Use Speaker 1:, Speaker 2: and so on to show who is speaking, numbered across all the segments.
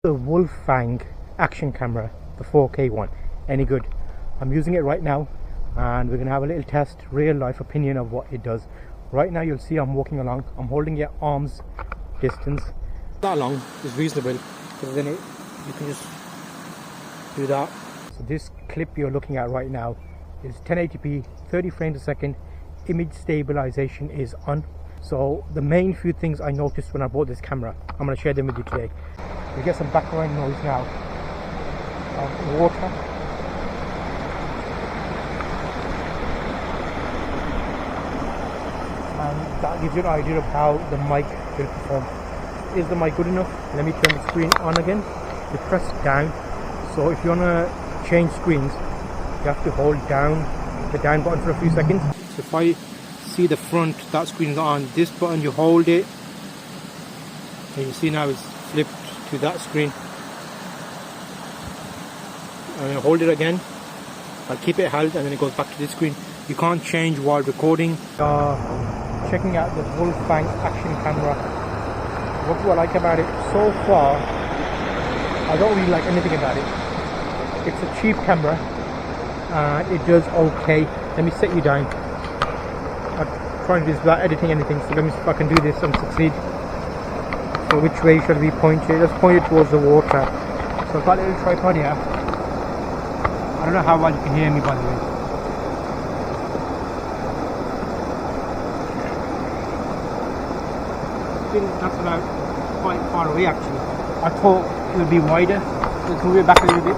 Speaker 1: The Wolfang action camera, the 4K one, any good? I'm using it right now and we're going to have a little test, real life opinion of what it does. Right now you'll see I'm walking along, I'm holding it arm's distance. That long is reasonable because then you can just do that. So this clip you're looking at right now is 1080p, 30 frames a second, image stabilization is on. So the main few things I noticed when I bought this camera, I'm going to share them with you today. We get some background noise now of water. And that gives you an idea of how the mic will perform. Is the mic good enough? Let me turn the screen on again. You press down. So if you want to change screens, you have to hold down the down button for a few seconds. So if I see the front, that screen is on. This button, you hold it. And you see now it's flipped to that screen. And I hold it again. I'll keep it held and then it goes back to this screen. You can't change while recording. Checking out the Wolfang action camera. What do I like about it? So far, I don't really like anything about it. It's a cheap camera and it does okay. Let me set you down. I'm trying to do this without editing anything, so let me see if I can do this and succeed. So which way should we point it? Let's point it towards the water. So I've got a little tripod here. I don't know how well you can hear me, by the way. I think that's about quite far away actually. I thought it would be wider. Let's move it back a little bit.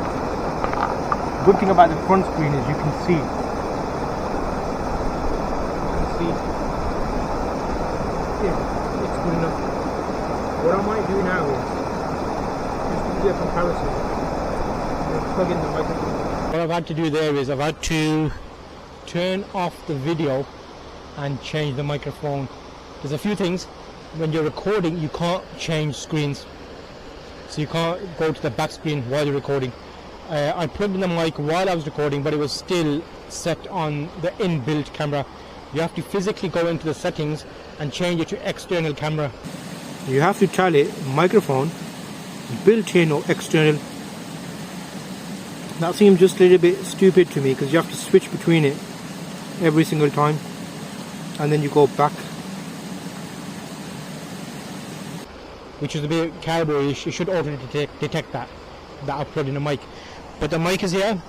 Speaker 1: Good thing about the front screen is you can see. Yeah, it's good enough. What I might do now is just to do a comparison. Plug in the microphone. What I've had to do there is I've had to turn off the video and change the microphone. There's a few things. When you're recording, you can't change screens, so you can't go to the back screen while you're recording. I plugged in the mic while I was recording, but it was still set on the inbuilt camera. You have to physically go into the settings and change it to external camera. You have to tell it microphone, built-in or external. That seems just a little bit stupid to me because you have to switch between it every single time and then you go back. Which is a bit caribou-ish. It should automatically detect that I've plugged in a mic. But the mic is here.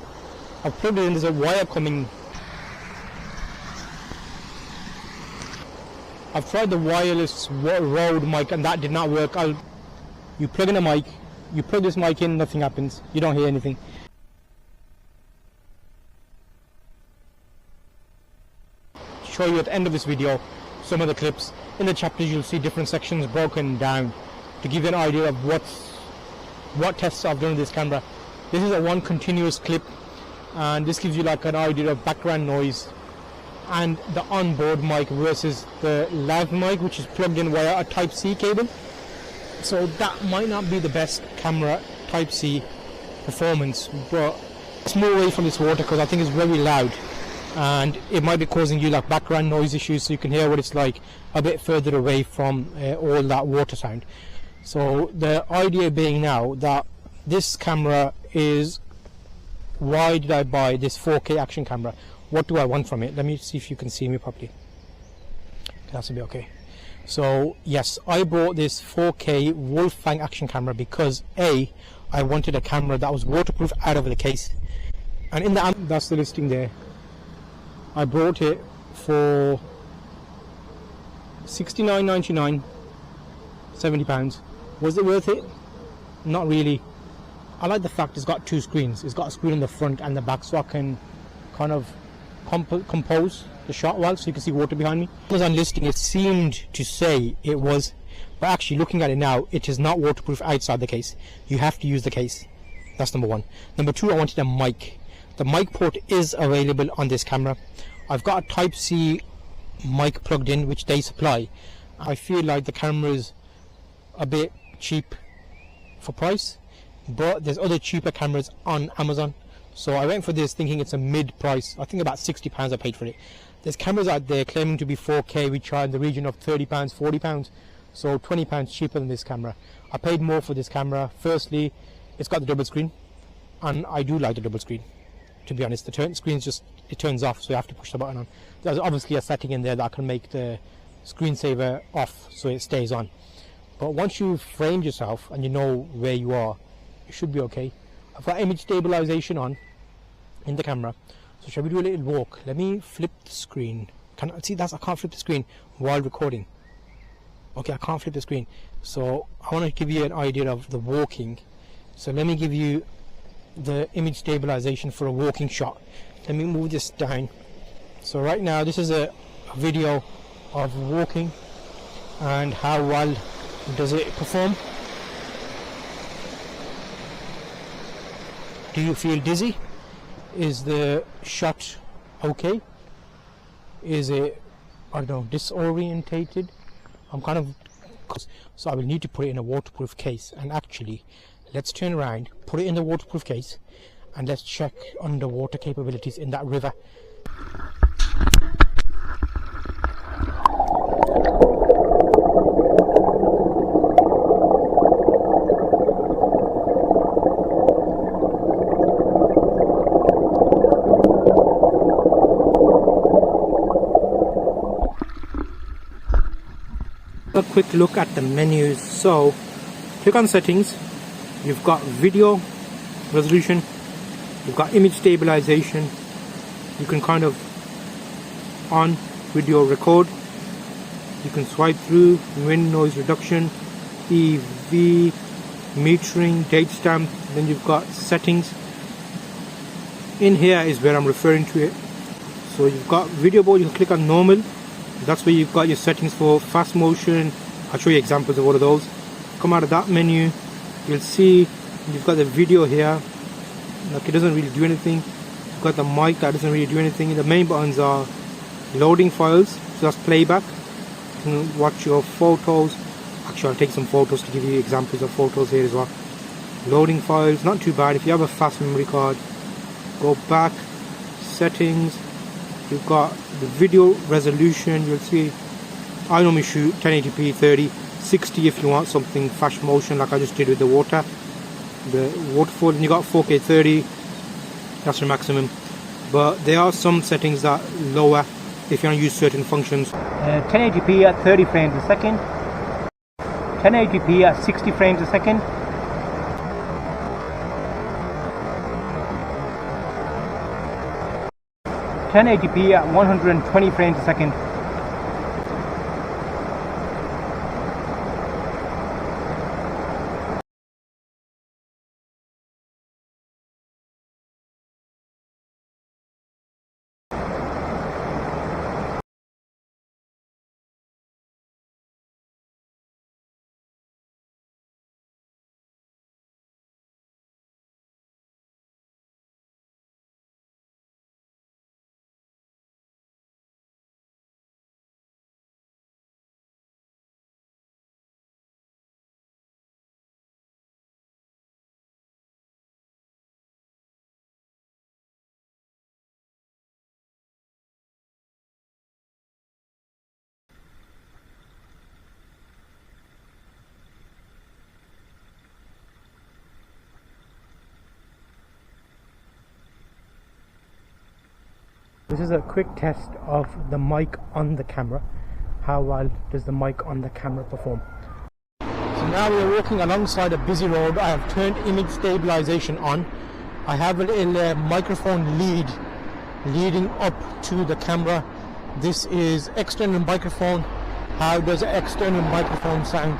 Speaker 1: I've plugged it in, there's a wire coming. I've tried the wireless Rode mic and that did not work. You plug in a mic, you plug this mic in, nothing happens. You don't hear anything. Show you at the end of this video some of the clips. In the chapters you'll see different sections broken down to give you an idea of what tests I've done with this camera. This is a one continuous clip and this gives you like an idea of background noise and the onboard mic versus the lav mic, which is plugged in via a Type-C cable. So that might not be the best camera Type-C performance, but let's move away from this water because I think it's very loud and it might be causing you like background noise issues, so you can hear what it's like a bit further away from all that water sound. So the idea being now that this camera is, why did I buy this 4K action camera? What do I want from it? Let me see if you can see me properly. That's a bit okay. So yes, I bought this 4K Wolfang action camera because A, I wanted a camera that was waterproof out of the case. And in the that's the listing there. I bought it for $69.99, £70. Was it worth it? Not really. I like the fact it's got two screens. It's got a screen in the front and the back, so I can kind of compose the shot well, so you can see water behind me. As I'm listing, it seemed to say it was, but actually looking at it now, it is not waterproof outside the case. You have to use the case. That's number one. Number two, I wanted a mic. The mic port is available on this camera. I've got a Type-C mic plugged in, which they supply. I feel like the camera is a bit cheap for price, but there's other cheaper cameras on Amazon. So I went for this thinking it's a mid price. I think about £60 I paid for it. There's cameras out there claiming to be 4K which are in the region of £30, £40. so £20 cheaper than this camera. I paid more for this camera. Firstly, it's got the double screen, and I do like the double screen, to be honest. The screen just, it turns off, so you have to push the button on. There's obviously a setting in there that can make the screensaver off so it stays on. But once you've framed yourself and you know where you are, it should be okay. I've got image stabilization on in the camera. So shall we do a little walk? Let me flip the screen. I can't flip the screen while recording. Okay, I can't flip the screen. So I want to give you an idea of the walking. So let me give you the image stabilization for a walking shot. Let me move this down. So right now this is a video of walking and how well does it perform. Do you feel dizzy? Is the shot okay? Is it, I don't know, disorientated? I'm kind of, so I will need to put it in a waterproof case. And actually, let's turn around, put it in the waterproof case, and let's check underwater capabilities in that river. A quick look at the menus. So click on settings, you've got video resolution, you've got image stabilization, you can kind of on video record, you can swipe through, wind noise reduction, EV, metering, date stamp. Then you've got settings. In here is where I'm referring to it. So you've got video mode, you can click on normal. That's where you've got your settings for fast motion. I'll show you examples of all of those. Come out of that menu, you'll see you've got the video here. Like, it doesn't really do anything. You've got the mic that doesn't really do anything. The main buttons are loading files, so that's playback. You can watch your photos. Actually, I'll take some photos to give you examples of photos here as well. Loading files, not too bad. If you have a fast memory card, go back, settings. You've got the video resolution. You'll see I normally shoot 1080p 30, 60 if you want something fast motion like I just did with the waterfall. And you got 4K 30, that's the maximum. But there are some settings that lower if you want to use certain functions. 1080p at 30 frames a second, 1080p at 60 frames a second, 1080p at 120 frames a second. This is a quick test of the mic on the camera. How well does the mic on the camera perform? So now we are walking alongside a busy road. I have turned image stabilization on. I have a little microphone lead leading up to the camera. This is external microphone. How does an external microphone sound?